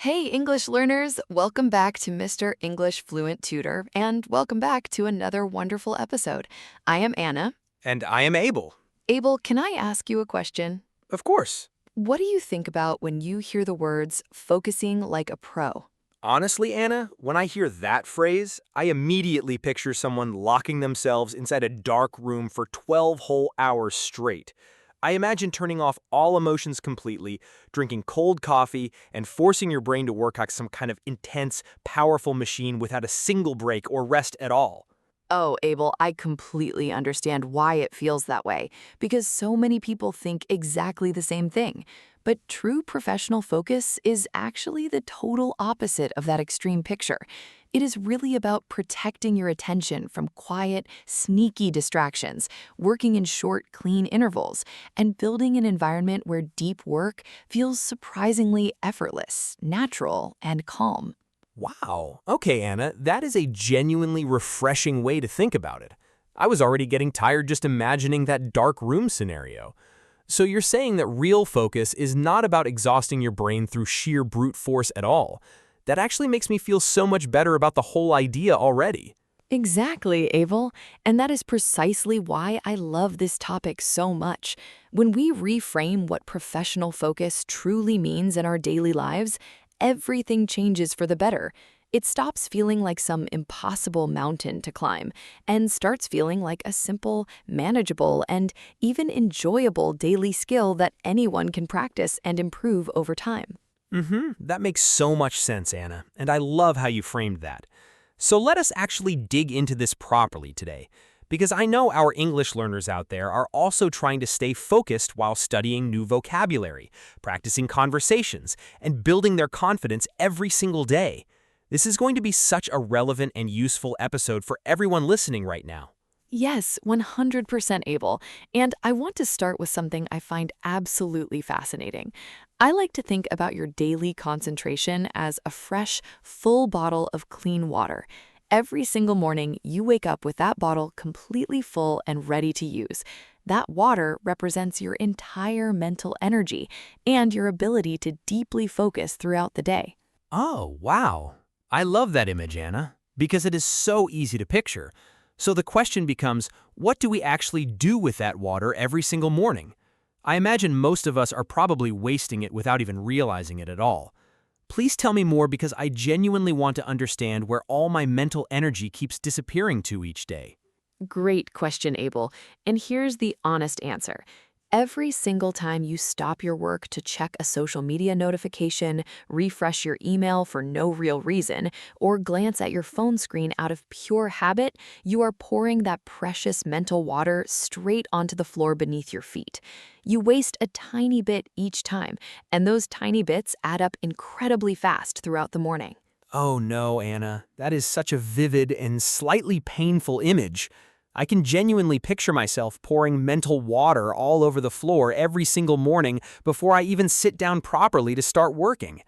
Hey, English learners! Welcome back to Mr. English Fluent Tutor, and welcome back to another wonderful episode. I am Anna. And I am Abel. Abel, can I ask you a question? Of course. What do you think about when you hear the words focusing like a pro? Honestly, Anna, when I hear that phrase, I immediately picture someone locking themselves inside a dark room for 12 whole hours straight. I imagine turning off all emotions completely, drinking cold coffee, and forcing your brain to work like some kind of intense, powerful machine without a single break or rest at all. Oh, Abel, I completely understand why it feels that way, because so many people think exactly the same thing. But true professional focus is actually the total opposite of that extreme picture. It is really about protecting your attention from quiet, sneaky distractions, working in short, clean intervals, and building an environment where deep work feels surprisingly effortless, natural, and calm. Wow. Okay, Anna, that is a genuinely refreshing way to think about it. I was already getting tired just imagining that dark room scenario. So you're saying that real focus is not about exhausting your brain through sheer brute force at all. That actually makes me feel so much better about the whole idea already. Exactly, Abel. And that is precisely why I love this topic so much. When we reframe what professional focus truly means in our daily lives, everything changes for the better. It stops feeling like some impossible mountain to climb and starts feeling like a simple, manageable, and even enjoyable daily skill that anyone can practice and improve over time. That makes so much sense, Anna, and I love how you framed that. So let us actually dig into this properly today, because I know our English learners out there are also trying to stay focused while studying new vocabulary, practicing conversations, and building their confidence every single day. This is going to be such a relevant and useful episode for everyone listening right now. Yes, 100% able. And I want to start with something I find absolutely fascinating. I like to think about your daily concentration as a fresh, full bottle of clean water. Every single morning, you wake up with that bottle completely full and ready to use. That water represents your entire mental energy and your ability to deeply focus throughout the day. Oh, wow. I love that image, Anna, because it is so easy to picture. So the question becomes, what do we actually do with that water every single morning? I imagine most of us are probably wasting it without even realizing it at all. Please tell me more because I genuinely want to understand where all my mental energy keeps disappearing to each day. Great question, Abel. And here's the honest answer. Every single time you stop your work to check a social media notification, refresh your email for no real reason, or glance at your phone screen out of pure habit, you are pouring that precious mental water straight onto the floor beneath your feet. You waste a tiny bit each time, and those tiny bits add up incredibly fast throughout the morning. Oh no, Anna, that is such a vivid and slightly painful image. I can genuinely picture myself pouring mental water all over the floor every single morning before I even sit down properly to start working.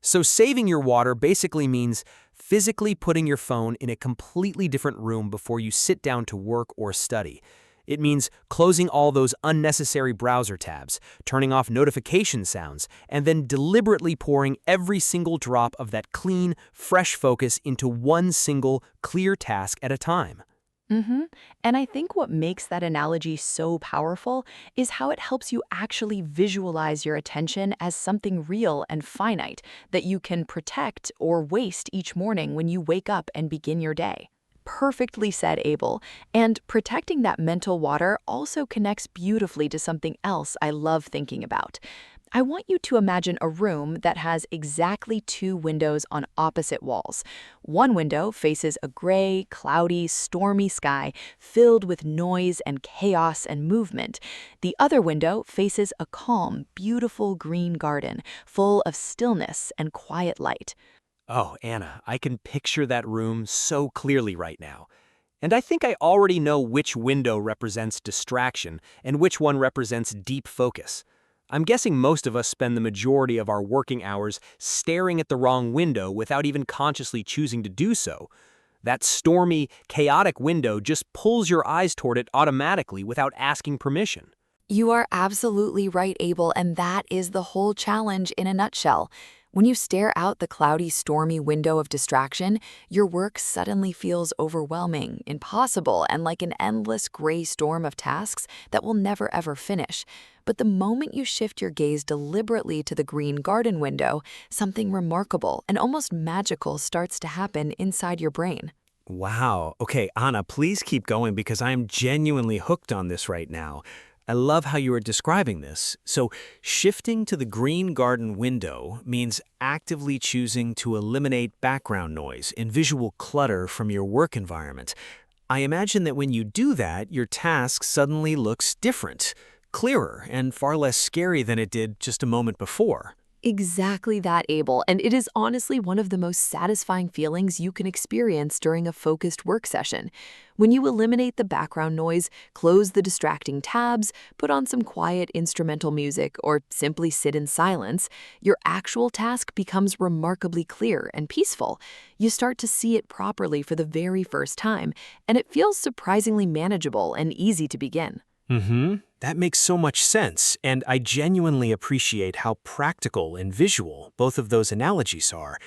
So saving your water basically means physically putting your phone in a completely different room before you sit down to work or study. It means closing all those unnecessary browser tabs, turning off notification sounds, and then deliberately pouring every single drop of that clean, fresh focus into one single, clear task at a time. Mm-hmm. And I think what makes that analogy so powerful is how it helps you actually visualize your attention as something real and finite that you can protect or waste each morning when you wake up and begin your day. Perfectly said, Abel. And protecting that mental water also connects beautifully to something else I love thinking about. I want you to imagine a room that has exactly two windows on opposite walls. One window faces a gray, cloudy, stormy sky filled with noise and chaos and movement. The other window faces a calm, beautiful green garden full of stillness and quiet light. Oh, Anna, I can picture that room so clearly right now. And I think I already know which window represents distraction and which one represents deep focus. I'm guessing most of us spend the majority of our working hours staring at the wrong window without even consciously choosing to do so. That stormy, chaotic window just pulls your eyes toward it automatically without asking permission. You are absolutely right, Abel, and that is the whole challenge in a nutshell. When you stare out the cloudy, stormy window of distraction, your work suddenly feels overwhelming, impossible, and like an endless gray storm of tasks that will never ever finish. But the moment you shift your gaze deliberately to the green garden window, something remarkable and almost magical starts to happen inside your brain. Wow. Okay, Anna, please keep going because I am genuinely hooked on this right now. I love how you are describing this. So, shifting to the green garden window means actively choosing to eliminate background noise and visual clutter from your work environment. I imagine that when you do that, your task suddenly looks different, clearer, and far less scary than it did just a moment before. Exactly that, Abel, and it is honestly one of the most satisfying feelings you can experience during a focused work session. When you eliminate the background noise, close the distracting tabs, put on some quiet instrumental music, or simply sit in silence, your actual task becomes remarkably clear and peaceful. You start to see it properly for the very first time, and it feels surprisingly manageable and easy to begin. That makes so much sense, and I genuinely appreciate how practical and visual both of those analogies are.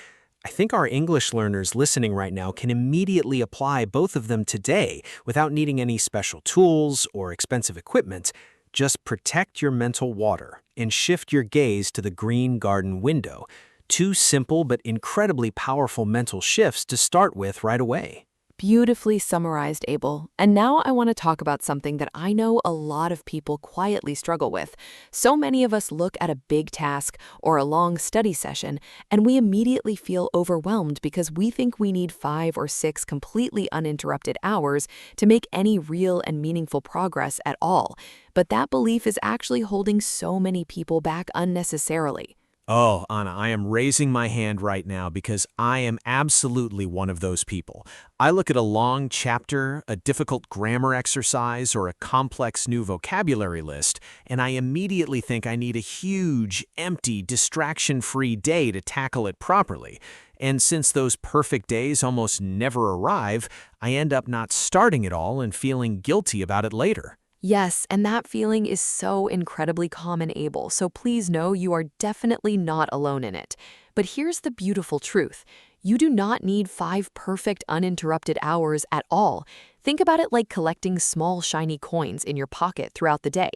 I think our English learners listening right now can immediately apply both of them today without needing any special tools or expensive equipment. Just protect your mental water and shift your gaze to the green garden window. Two simple but incredibly powerful mental shifts to start with right away. Beautifully summarized, Abel. And now I want to talk about something that I know a lot of people quietly struggle with. So many of us look at a big task or a long study session, and we immediately feel overwhelmed because we think we need 5 or 6 completely uninterrupted hours to make any real and meaningful progress at all. But that belief is actually holding so many people back unnecessarily. Oh, Anna, I am raising my hand right now because I am absolutely one of those people. I look at a long chapter, a difficult grammar exercise, or a complex new vocabulary list, and I immediately think I need a huge, empty, distraction-free day to tackle it properly. And since those perfect days almost never arrive, I end up not starting it all and feeling guilty about it later. Yes, and that feeling is so incredibly common, Abel, so please know you are definitely not alone in it. But here's the beautiful truth. You do not need 5 perfect uninterrupted hours at all. Think about it like collecting small shiny coins in your pocket throughout the day.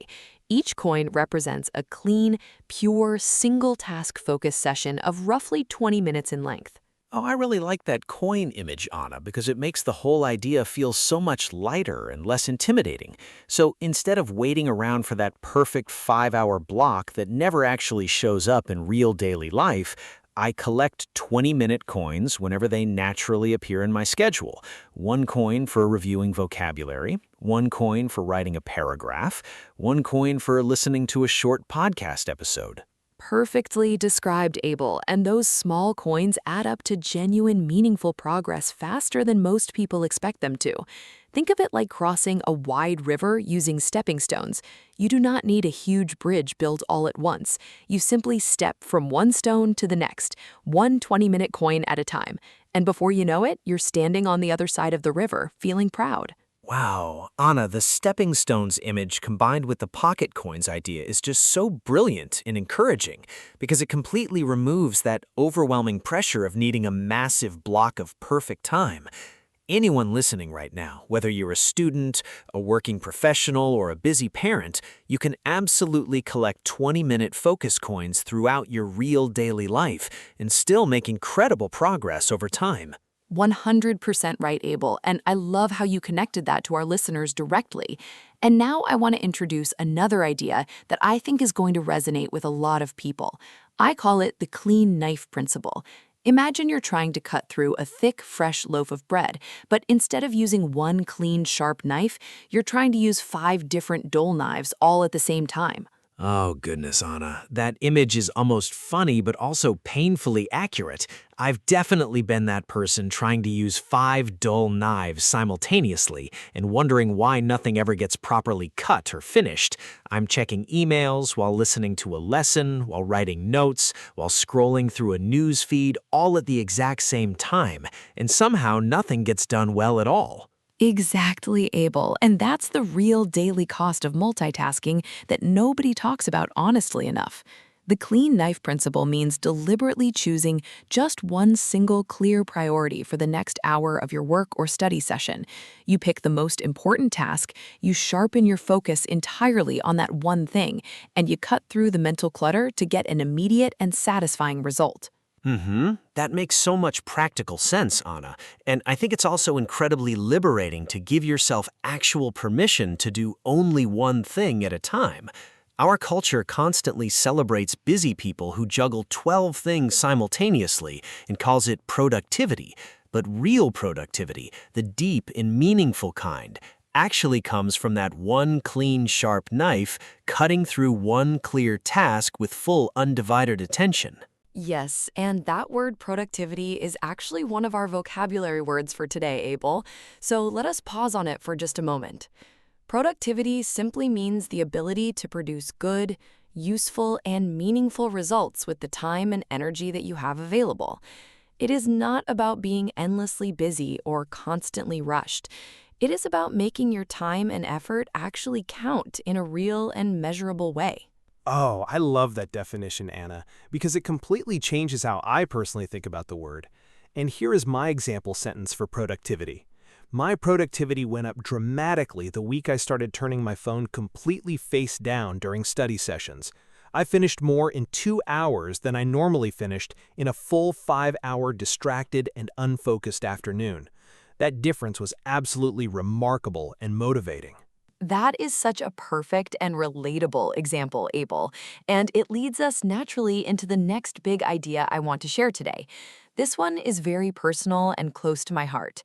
Each coin represents a clean, pure, single task focused session of roughly 20 minutes in length. Oh, I really like that coin image, Anna, because it makes the whole idea feel so much lighter and less intimidating. So instead of waiting around for that perfect 5-hour block that never actually shows up in real daily life, I collect 20-minute coins whenever they naturally appear in my schedule. One coin for reviewing vocabulary, one coin for writing a paragraph, one coin for listening to a short podcast episode. Perfectly described, Abel, and those small coins add up to genuine, meaningful progress faster than most people expect them to. Think of it like crossing a wide river using stepping stones. You do not need a huge bridge built all at once. You simply step from one stone to the next, one 20-minute coin at a time. And before you know it, you're standing on the other side of the river, feeling proud. Wow, Anna, the stepping stones image combined with the pocket coins idea is just so brilliant and encouraging because it completely removes that overwhelming pressure of needing a massive block of perfect time. Anyone listening right now, whether you're a student, a working professional, or a busy parent, you can absolutely collect 20-minute focus coins throughout your real daily life and still make incredible progress over time. 100% right, Abel, and I love how you connected that to our listeners directly. And now I want to introduce another idea that I think is going to resonate with a lot of people. I call it the clean knife principle. Imagine you're trying to cut through a thick, fresh loaf of bread, but instead of using one clean, sharp knife, you're trying to use 5 different dull knives all at the same time. Oh, goodness, Anna. That image is almost funny, but also painfully accurate. I've definitely been that person trying to use 5 dull knives simultaneously and wondering why nothing ever gets properly cut or finished. I'm checking emails while listening to a lesson, while writing notes, while scrolling through a news feed, all at the exact same time, and somehow nothing gets done well at all. Exactly, Abel. And that's the real daily cost of multitasking that nobody talks about honestly enough. The clean knife principle means deliberately choosing just one single clear priority for the next hour of your work or study session. You pick the most important task, you sharpen your focus entirely on that one thing, and you cut through the mental clutter to get an immediate and satisfying result. That makes so much practical sense, Anna. And I think it's also incredibly liberating to give yourself actual permission to do only one thing at a time. Our culture constantly celebrates busy people who juggle 12 things simultaneously and calls it productivity. But real productivity, the deep and meaningful kind, actually comes from that one clean, sharp knife cutting through one clear task with full undivided attention. Yes, and that word productivity is actually one of our vocabulary words for today, Abel. So let us pause on it for just a moment. Productivity simply means the ability to produce good, useful, and meaningful results with the time and energy that you have available. It is not about being endlessly busy or constantly rushed. It is about making your time and effort actually count in a real and measurable way. Oh, I love that definition, Anna, because it completely changes how I personally think about the word. And here is my example sentence for productivity. My productivity went up dramatically the week I started turning my phone completely face down during study sessions. I finished more in 2 hours than I normally finished in a full 5-hour distracted and unfocused afternoon. That difference was absolutely remarkable and motivating. That is such a perfect and relatable example, Abel, and it leads us naturally into the next big idea I want to share today. This one is very personal and close to my heart.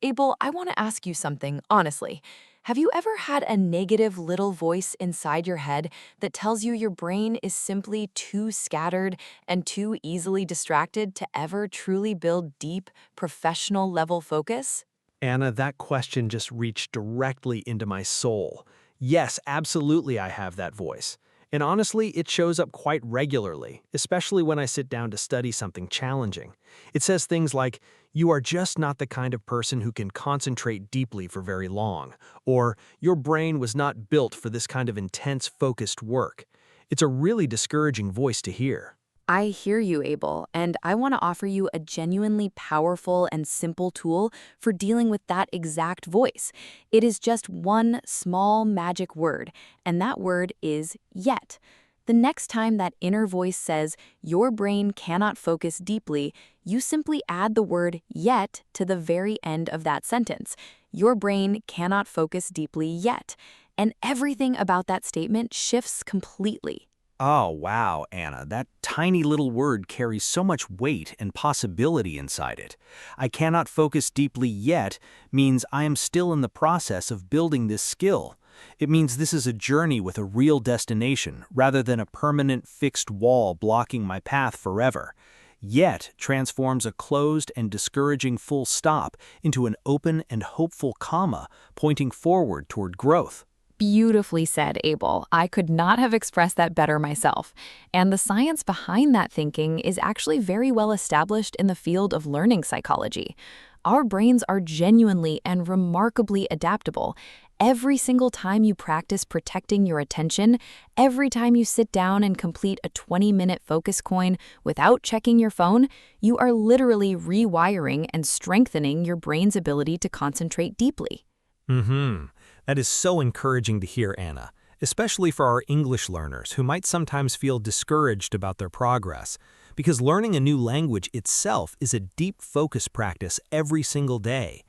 Abel, I want to ask you something, honestly. Have you ever had a negative little voice inside your head that tells you your brain is simply too scattered and too easily distracted to ever truly build deep, professional level focus? Anna, that question just reached directly into my soul. Yes, absolutely I have that voice. And honestly, it shows up quite regularly, especially when I sit down to study something challenging. It says things like, "You are just not the kind of person who can concentrate deeply for very long," or "Your brain was not built for this kind of intense, focused work." It's a really discouraging voice to hear. I hear you, Abel, and I want to offer you a genuinely powerful and simple tool for dealing with that exact voice. It is just one small magic word, and that word is yet. The next time that inner voice says your brain cannot focus deeply, you simply add the word yet to the very end of that sentence. Your brain cannot focus deeply yet. And everything about that statement shifts completely. Oh, wow, Anna, that tiny little word carries so much weight and possibility inside it. I cannot focus deeply yet means I am still in the process of building this skill. It means this is a journey with a real destination rather than a permanent fixed wall blocking my path forever. Yet transforms a closed and discouraging full stop into an open and hopeful comma pointing forward toward growth. Beautifully said, Abel. I could not have expressed that better myself. And the science behind that thinking is actually very well established in the field of learning psychology. Our brains are genuinely and remarkably adaptable. Every single time you practice protecting your attention, every time you sit down and complete a 20-minute focus coin without checking your phone, you are literally rewiring and strengthening your brain's ability to concentrate deeply. That is so encouraging to hear, Anna, especially for our English learners who might sometimes feel discouraged about their progress, because learning a new language itself is a deep focus practice every single day.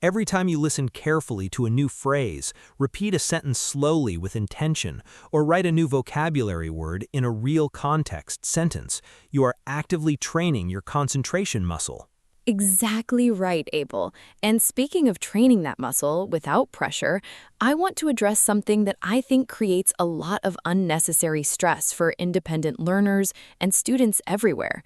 Every time you listen carefully to a new phrase, repeat a sentence slowly with intention, or write a new vocabulary word in a real context sentence, you are actively training your concentration muscle. Exactly right, Abel. And speaking of training that muscle without pressure, I want to address something that I think creates a lot of unnecessary stress for independent learners and students everywhere.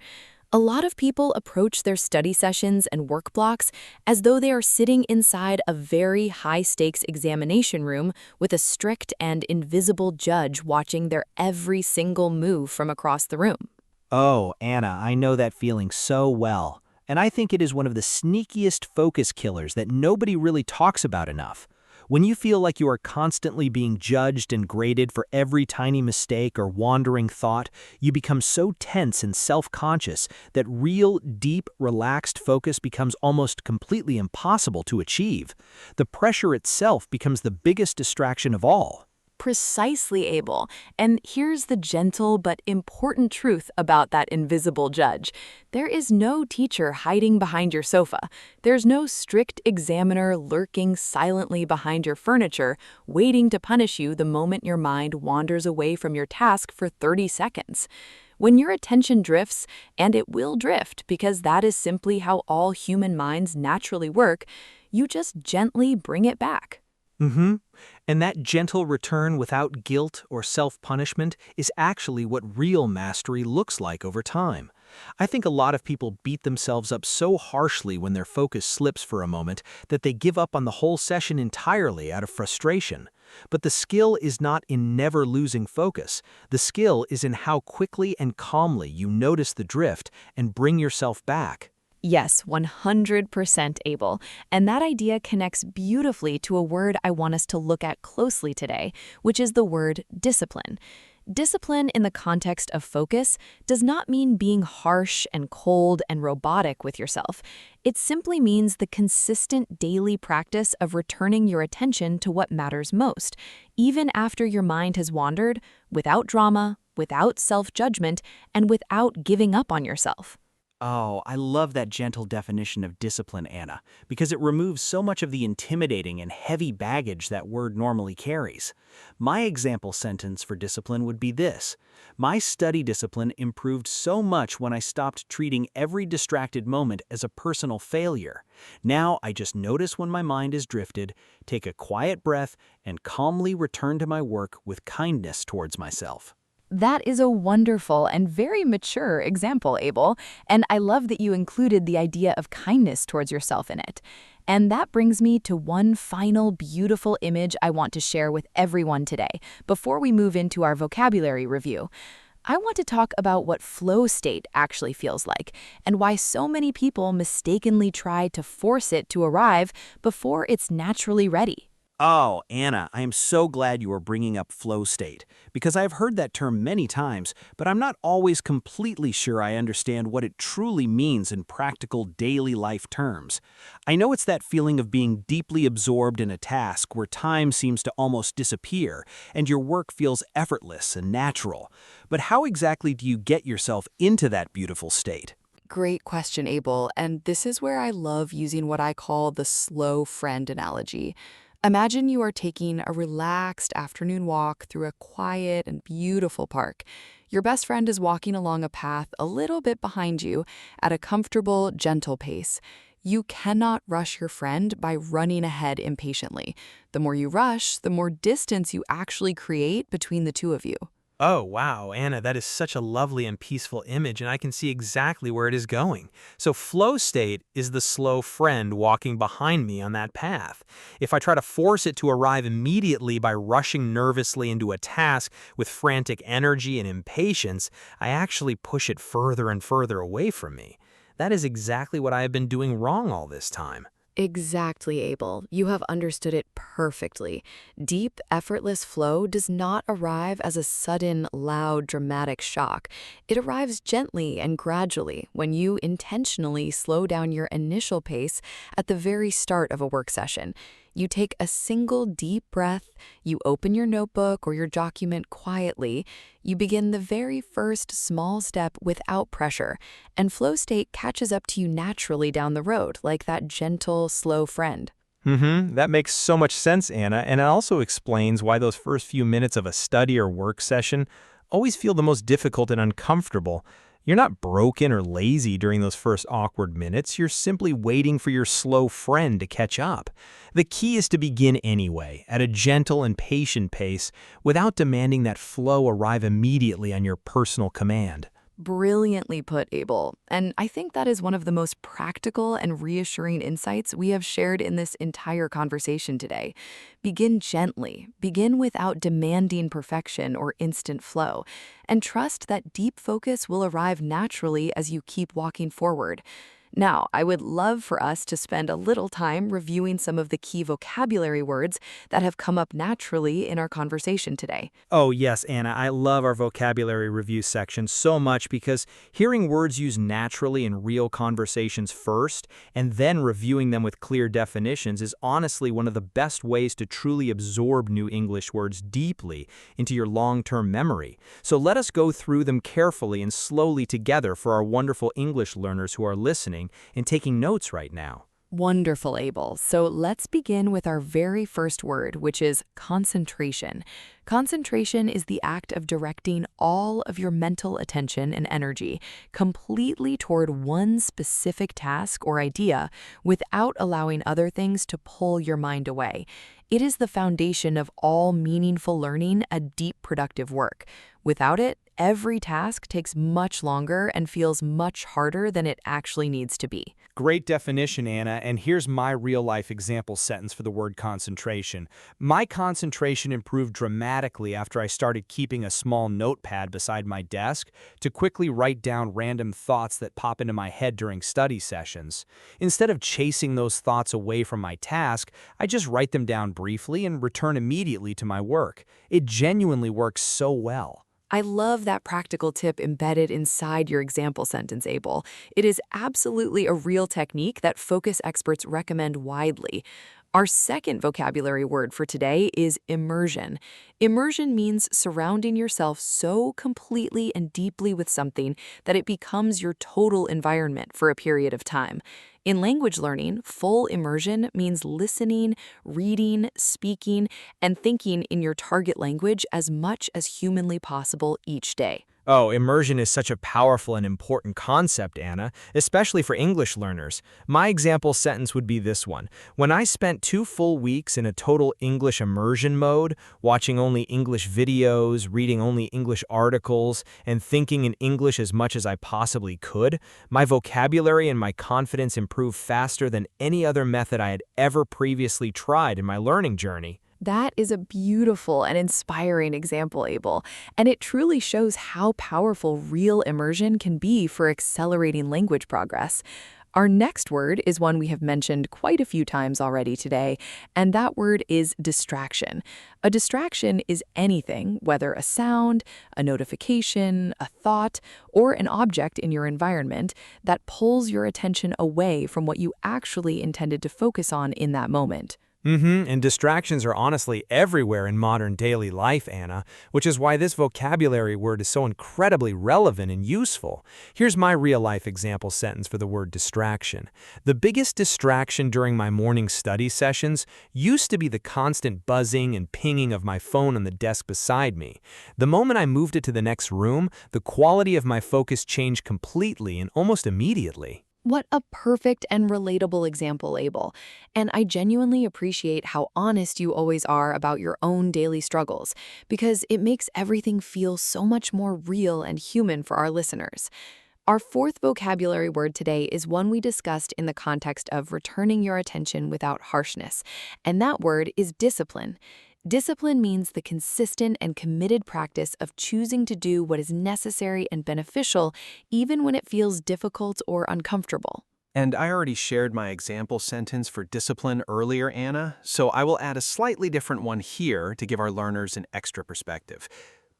A lot of people approach their study sessions and work blocks as though they are sitting inside a very high-stakes examination room with a strict and invisible judge watching their every single move from across the room. Oh, Anna, I know that feeling so well. And I think it is one of the sneakiest focus killers that nobody really talks about enough. When you feel like you are constantly being judged and graded for every tiny mistake or wandering thought, you become so tense and self-conscious that real, deep, relaxed focus becomes almost completely impossible to achieve. The pressure itself becomes the biggest distraction of all. Precisely, Abel. And here's the gentle but important truth about that invisible judge. There is no teacher hiding behind your sofa. There's no strict examiner lurking silently behind your furniture, waiting to punish you the moment your mind wanders away from your task for 30 seconds. When your attention drifts, and it will drift because that is simply how all human minds naturally work, you just gently bring it back. And that gentle return without guilt or self-punishment is actually what real mastery looks like over time. I think a lot of people beat themselves up so harshly when their focus slips for a moment that they give up on the whole session entirely out of frustration. But the skill is not in never losing focus. The skill is in how quickly and calmly you notice the drift and bring yourself back. Yes, 100% Abel. And that idea connects beautifully to a word I want us to look at closely today, which is the word discipline. Discipline in the context of focus does not mean being harsh and cold and robotic with yourself. It simply means the consistent daily practice of returning your attention to what matters most, even after your mind has wandered, without drama, without self-judgment, and without giving up on yourself. Oh, I love that gentle definition of discipline, Anna, because it removes so much of the intimidating and heavy baggage that word normally carries. My example sentence for discipline would be this: my study discipline improved so much when I stopped treating every distracted moment as a personal failure. Now I just notice when my mind is drifted, take a quiet breath, and calmly return to my work with kindness towards myself. That is a wonderful and very mature example, Abel, and I love that you included the idea of kindness towards yourself in it. And that brings me to one final beautiful image I want to share with everyone today, before we move into our vocabulary review. I want to talk about what flow state actually feels like, and why so many people mistakenly try to force it to arrive before it's naturally ready. Oh, Anna, I am so glad you are bringing up flow state, because I've heard that term many times, but I'm not always completely sure I understand what it truly means in practical daily life terms. I know it's that feeling of being deeply absorbed in a task where time seems to almost disappear, and your work feels effortless and natural. But how exactly do you get yourself into that beautiful state? Great question, Abel, and this is where I love using what I call the slow friend analogy. Imagine you are taking a relaxed afternoon walk through a quiet and beautiful park. Your best friend is walking along a path a little bit behind you at a comfortable, gentle pace. You cannot rush your friend by running ahead impatiently. The more you rush, the more distance you actually create between the two of you. Oh, wow, Anna, that is such a lovely and peaceful image, and I can see exactly where it is going. So flow state is the slow friend walking behind me on that path. If I try to force it to arrive immediately by rushing nervously into a task with frantic energy and impatience, I actually push it further and further away from me. That is exactly what I have been doing wrong all this time. Exactly, Abel. You have understood it perfectly. Deep, effortless flow does not arrive as a sudden, loud, dramatic shock. It arrives gently and gradually when you intentionally slow down your initial pace at the very start of a work session. You take a single deep breath, you open your notebook or your document quietly, you begin the very first small step without pressure, and flow state catches up to you naturally down the road, like that gentle, slow friend. That makes so much sense, Anna, and it also explains why those first few minutes of a study or work session always feel the most difficult and uncomfortable. You're not broken or lazy during those first awkward minutes. You're simply waiting for your slow friend to catch up. The key is to begin anyway, at a gentle and patient pace, without demanding that flow arrive immediately on your personal command. Brilliantly put, Abel. And I think that is one of the most practical and reassuring insights we have shared in this entire conversation today. Begin gently, begin without demanding perfection or instant flow, and trust that deep focus will arrive naturally as you keep walking forward. Now, I would love for us to spend a little time reviewing some of the key vocabulary words that have come up naturally in our conversation today. Oh, yes, Anna, I love our vocabulary review section so much because hearing words used naturally in real conversations first and then reviewing them with clear definitions is honestly one of the best ways to truly absorb new English words deeply into your long-term memory. So let us go through them carefully and slowly together for our wonderful English learners who are listening and taking notes right now. Wonderful, Abel. So let's begin with our very first word, which is concentration. Concentration is the act of directing all of your mental attention and energy completely toward one specific task or idea without allowing other things to pull your mind away. It is the foundation of all meaningful learning, a deep, productive work. Without it, every task takes much longer and feels much harder than it actually needs to be. Great definition, Anna, and here's my real-life example sentence for the word concentration. My concentration improved dramatically after I started keeping a small notepad beside my desk to quickly write down random thoughts that pop into my head during study sessions. Instead of chasing those thoughts away from my task, I just write them down briefly and return immediately to my work. It genuinely works so well. I love that practical tip embedded inside your example sentence, Abel. It is absolutely a real technique that focus experts recommend widely. Our second vocabulary word for today is immersion. Immersion means surrounding yourself so completely and deeply with something that it becomes your total environment for a period of time. In language learning, full immersion means listening, reading, speaking, and thinking in your target language as much as humanly possible each day. Oh, immersion is such a powerful and important concept, Anna, especially for English learners. My example sentence would be this one. When I spent 2 full weeks in a total English immersion mode, watching only English videos, reading only English articles, and thinking in English as much as I possibly could, my vocabulary and my confidence improved faster than any other method I had ever previously tried in my learning journey. That is a beautiful and inspiring example, Abel, and it truly shows how powerful real immersion can be for accelerating language progress. Our next word is one we have mentioned quite a few times already today, and that word is distraction. A distraction is anything, whether a sound, a notification, a thought, or an object in your environment that pulls your attention away from what you actually intended to focus on in that moment. And distractions are honestly everywhere in modern daily life, Anna, which is why this vocabulary word is so incredibly relevant and useful. Here's my real-life example sentence for the word distraction. The biggest distraction during my morning study sessions used to be the constant buzzing and pinging of my phone on the desk beside me. The moment I moved it to the next room, the quality of my focus changed completely and almost immediately. What a perfect and relatable example, Abel. And I genuinely appreciate how honest you always are about your own daily struggles, because it makes everything feel so much more real and human for our listeners. Our fourth vocabulary word today is one we discussed in the context of returning your attention without harshness, and that word is discipline. Discipline means the consistent and committed practice of choosing to do what is necessary and beneficial, even when it feels difficult or uncomfortable. And I already shared my example sentence for discipline earlier, Anna, so I will add a slightly different one here to give our learners an extra perspective.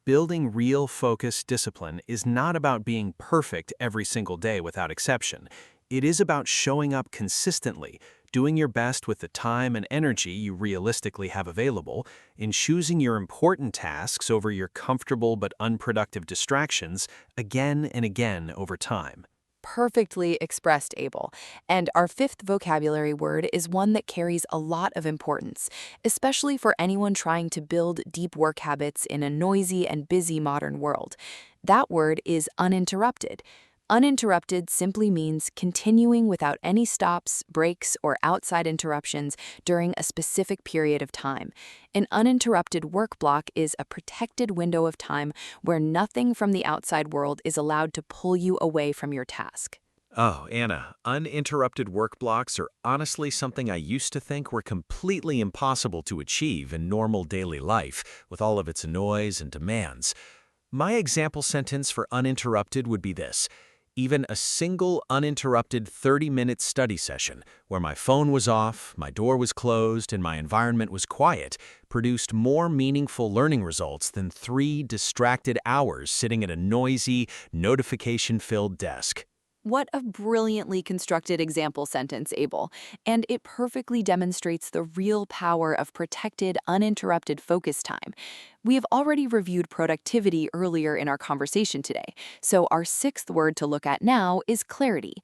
Building real focused discipline is not about being perfect every single day without exception. It is about showing up consistently, doing your best with the time and energy you realistically have available, in choosing your important tasks over your comfortable but unproductive distractions again and again over time. Perfectly expressed, Abel. And our fifth vocabulary word is one that carries a lot of importance, especially for anyone trying to build deep work habits in a noisy and busy modern world. That word is uninterrupted. Uninterrupted simply means continuing without any stops, breaks, or outside interruptions during a specific period of time. An uninterrupted work block is a protected window of time where nothing from the outside world is allowed to pull you away from your task. Oh, Anna, uninterrupted work blocks are honestly something I used to think were completely impossible to achieve in normal daily life, with all of its noise and demands. My example sentence for uninterrupted would be this. Even a single uninterrupted 30-minute study session, where my phone was off, my door was closed, and my environment was quiet, produced more meaningful learning results than 3 distracted hours sitting at a noisy, notification-filled desk. What a brilliantly constructed example sentence, Abel. And it perfectly demonstrates the real power of protected, uninterrupted focus time. We have already reviewed productivity earlier in our conversation today, so our sixth word to look at now is clarity.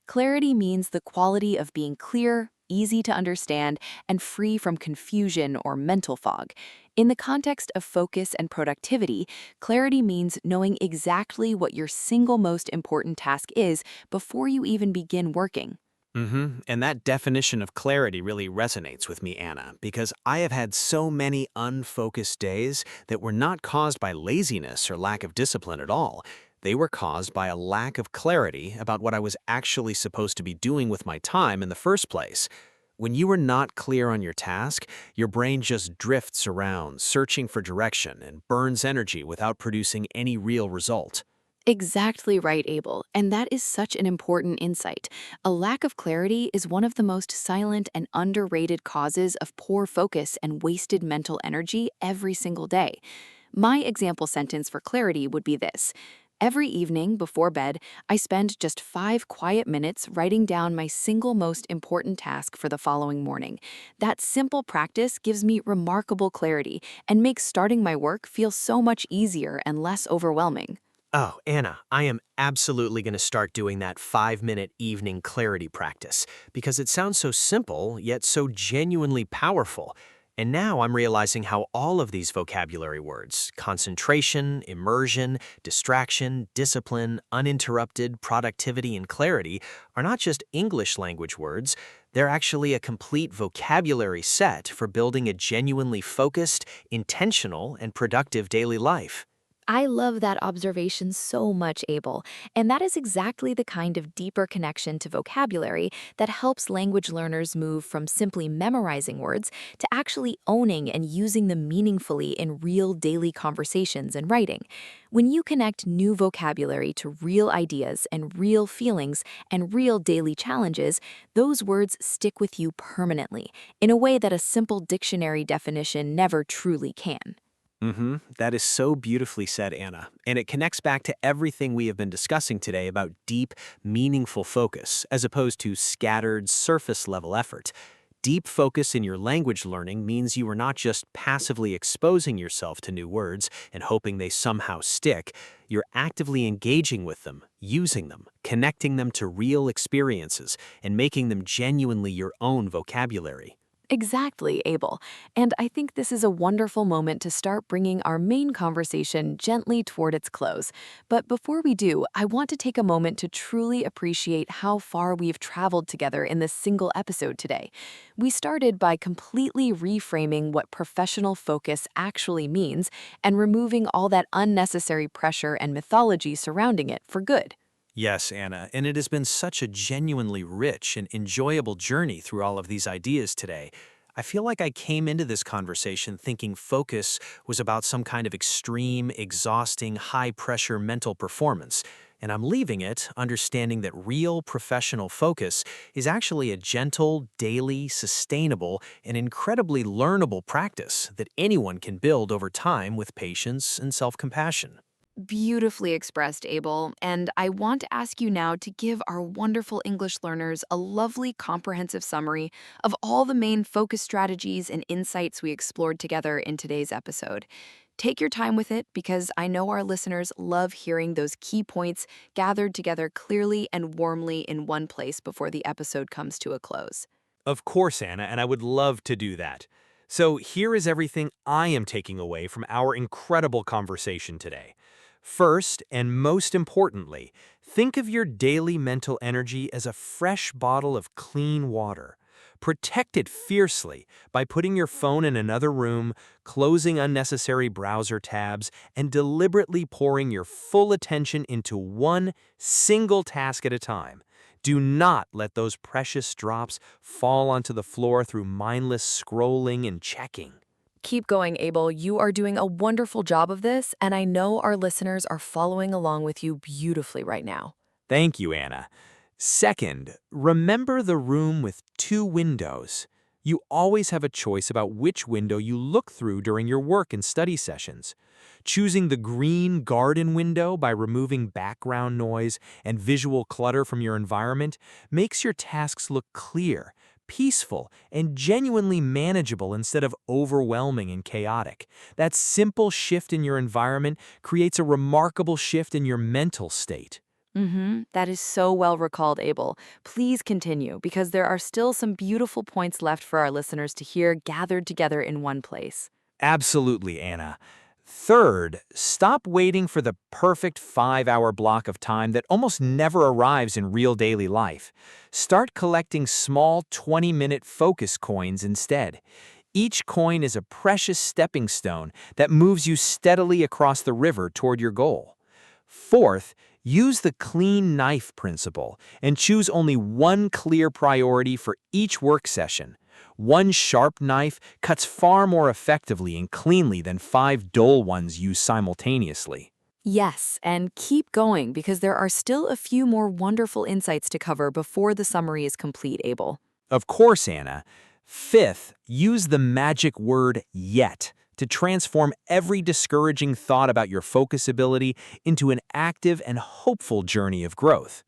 Clarity means the quality of being clear, easy to understand, and free from confusion or mental fog. In the context of focus and productivity, clarity means knowing exactly what your single most important task is before you even begin working. And that definition of clarity really resonates with me, Anna, because I have had so many unfocused days that were not caused by laziness or lack of discipline at all. They were caused by a lack of clarity about what I was actually supposed to be doing with my time in the first place. When you are not clear on your task, your brain just drifts around, searching for direction and burns energy without producing any real result. Exactly right, Abel. And that is such an important insight. A lack of clarity is one of the most silent and underrated causes of poor focus and wasted mental energy every single day. My example sentence for clarity would be this. Every evening before bed, I spend just 5 quiet minutes writing down my single most important task for the following morning. That simple practice gives me remarkable clarity and makes starting my work feel so much easier and less overwhelming. Oh, Anna, I am absolutely going to start doing that 5-minute evening clarity practice because it sounds so simple, yet so genuinely powerful. And now I'm realizing how all of these vocabulary words, concentration, immersion, distraction, discipline, uninterrupted, productivity, and clarity, are not just English language words, they're actually a complete vocabulary set for building a genuinely focused, intentional, and productive daily life. I love that observation so much, Abel, and that is exactly the kind of deeper connection to vocabulary that helps language learners move from simply memorizing words to actually owning and using them meaningfully in real daily conversations and writing. When you connect new vocabulary to real ideas and real feelings and real daily challenges, those words stick with you permanently in a way that a simple dictionary definition never truly can. That is so beautifully said, Anna. And it connects back to everything we have been discussing today about deep, meaningful focus, as opposed to scattered, surface-level effort. Deep focus in your language learning means you are not just passively exposing yourself to new words and hoping they somehow stick. You're actively engaging with them, using them, connecting them to real experiences, and making them genuinely your own vocabulary. Exactly, Abel. And I think this is a wonderful moment to start bringing our main conversation gently toward its close. But before we do, I want to take a moment to truly appreciate how far we've traveled together in this single episode today. We started by completely reframing what professional focus actually means and removing all that unnecessary pressure and mythology surrounding it for good. Yes, Anna, and it has been such a genuinely rich and enjoyable journey through all of these ideas today. I feel like I came into this conversation thinking focus was about some kind of extreme, exhausting, high-pressure mental performance, and I'm leaving it understanding that real professional focus is actually a gentle, daily, sustainable, and incredibly learnable practice that anyone can build over time with patience and self-compassion. Beautifully expressed, Abel. And I want to ask you now to give our wonderful English learners a lovely comprehensive summary of all the main focus strategies and insights we explored together in today's episode. Take your time with it because I know our listeners love hearing those key points gathered together clearly and warmly in one place before the episode comes to a close. Of course, Anna, and I would love to do that. So here is everything I am taking away from our incredible conversation today. First, and most importantly, think of your daily mental energy as a fresh bottle of clean water. Protect it fiercely by putting your phone in another room, closing unnecessary browser tabs, and deliberately pouring your full attention into one single task at a time. Do not let those precious drops fall onto the floor through mindless scrolling and checking. Keep going, Abel. You are doing a wonderful job of this, and I know our listeners are following along with you beautifully right now. Thank you, Anna. Second, remember the room with two windows. You always have a choice about which window you look through during your work and study sessions. Choosing the green garden window by removing background noise and visual clutter from your environment makes your tasks look clear, peaceful, and genuinely manageable instead of overwhelming and chaotic. That simple shift in your environment creates a remarkable shift in your mental state. That is so well recalled, Abel. Please continue, because there are still some beautiful points left for our listeners to hear gathered together in one place. Absolutely, Anna. Third, stop waiting for the perfect 5-hour block of time that almost never arrives in real daily life. Start collecting small 20-minute focus coins instead. Each coin is a precious stepping stone that moves you steadily across the river toward your goal. Fourth, use the clean knife principle and choose only one clear priority for each work session. One sharp knife cuts far more effectively and cleanly than 5 dull ones used simultaneously. Yes, and keep going, because there are still a few more wonderful insights to cover before the summary is complete, Abel. Of course, Anna. Fifth, use the magic word yet to transform every discouraging thought about your focus ability into an active and hopeful journey of growth.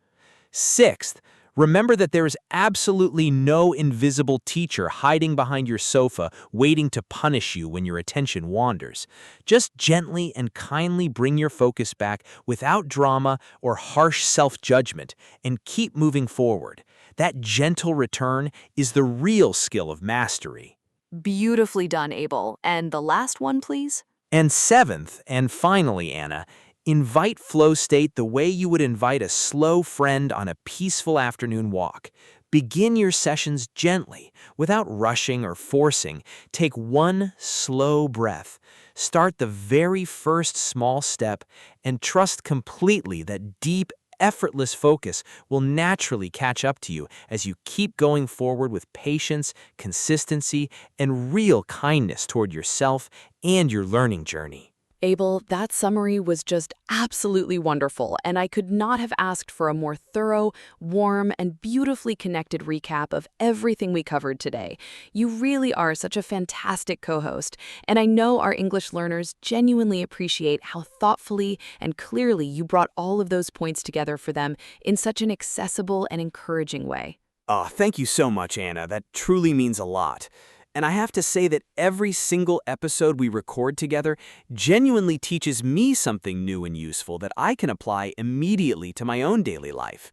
Sixth, remember that there is absolutely no invisible teacher hiding behind your sofa waiting to punish you when your attention wanders. Just gently and kindly bring your focus back without drama or harsh self-judgment and keep moving forward. That gentle return is the real skill of mastery. Beautifully done, Abel. And the last one, please? And seventh, and finally, Anna, invite flow state the way you would invite a slow friend on a peaceful afternoon walk. Begin your sessions gently, without rushing or forcing. Take one slow breath. Start the very first small step and trust completely that deep, effortless focus will naturally catch up to you as you keep going forward with patience, consistency, and real kindness toward yourself and your learning journey. Abel, that summary was just absolutely wonderful, and I could not have asked for a more thorough, warm, and beautifully connected recap of everything we covered today. You really are such a fantastic co-host, and I know our English learners genuinely appreciate how thoughtfully and clearly you brought all of those points together for them in such an accessible and encouraging way. Thank you so much, Anna. That truly means a lot. And I have to say that every single episode we record together genuinely teaches me something new and useful that I can apply immediately to my own daily life.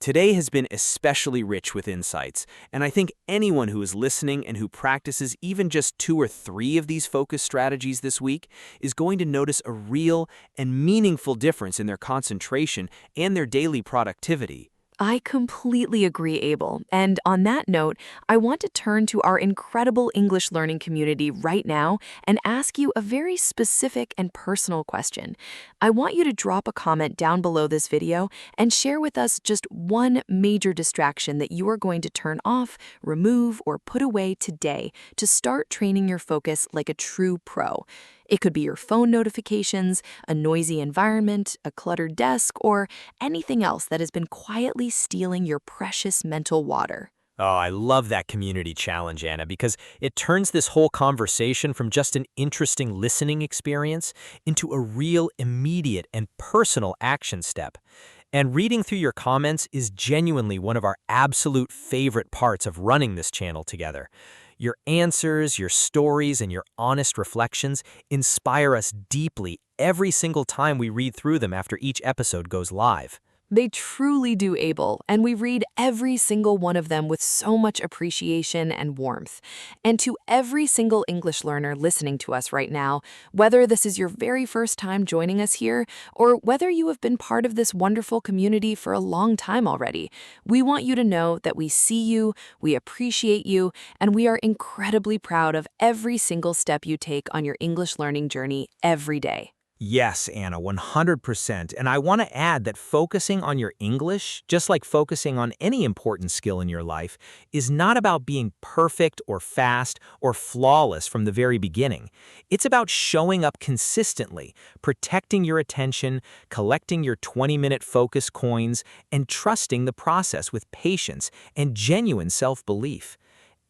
Today has been especially rich with insights, and I think anyone who is listening and who practices even just 2 or 3 of these focus strategies this week is going to notice a real and meaningful difference in their concentration and their daily productivity. I completely agree, Abel. And on that note, I want to turn to our incredible English learning community right now and ask you a very specific and personal question. I want you to drop a comment down below this video and share with us just one major distraction that you are going to turn off, remove, or put away today to start training your focus like a true pro. It could be your phone notifications, a noisy environment, a cluttered desk, or anything else that has been quietly stealing your precious mental water. Oh, I love that community challenge, Anna, because it turns this whole conversation from just an interesting listening experience into a real, immediate, and personal action step. And reading through your comments is genuinely one of our absolute favorite parts of running this channel together. Your answers, your stories, and your honest reflections inspire us deeply every single time we read through them after each episode goes live. They truly do, Abel, and we read every single one of them with so much appreciation and warmth. And to every single English learner listening to us right now, whether this is your very first time joining us here, or whether you have been part of this wonderful community for a long time already, we want you to know that we see you, we appreciate you, and we are incredibly proud of every single step you take on your English learning journey every day. Yes, Anna, 100%. And I want to add that focusing on your English, just like focusing on any important skill in your life, is not about being perfect or fast or flawless from the very beginning. It's about showing up consistently, protecting your attention, collecting your 20-minute focus coins, and trusting the process with patience and genuine self-belief.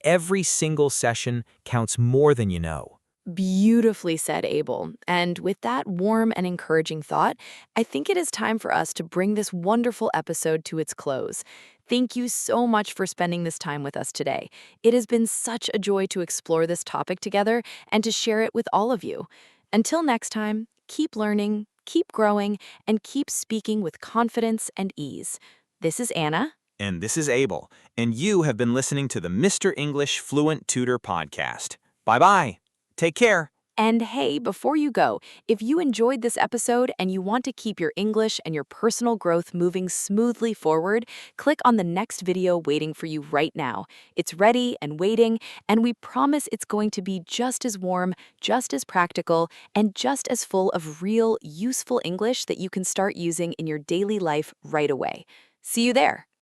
Every single session counts more than you know. Beautifully said, Abel. And with that warm and encouraging thought, I think it is time for us to bring this wonderful episode to its close. Thank you so much for spending this time with us today. It has been such a joy to explore this topic together and to share it with all of you. Until next time, keep learning, keep growing, and keep speaking with confidence and ease. This is Anna. And this is Abel, and you have been listening to the Mr. English Fluent Tutor Podcast. Bye-bye. Take care. And hey, before you go, if you enjoyed this episode and you want to keep your English and your personal growth moving smoothly forward, click on the next video waiting for you right now. It's ready and waiting, and we promise it's going to be just as warm, just as practical, and just as full of real, useful English that you can start using in your daily life right away. See you there.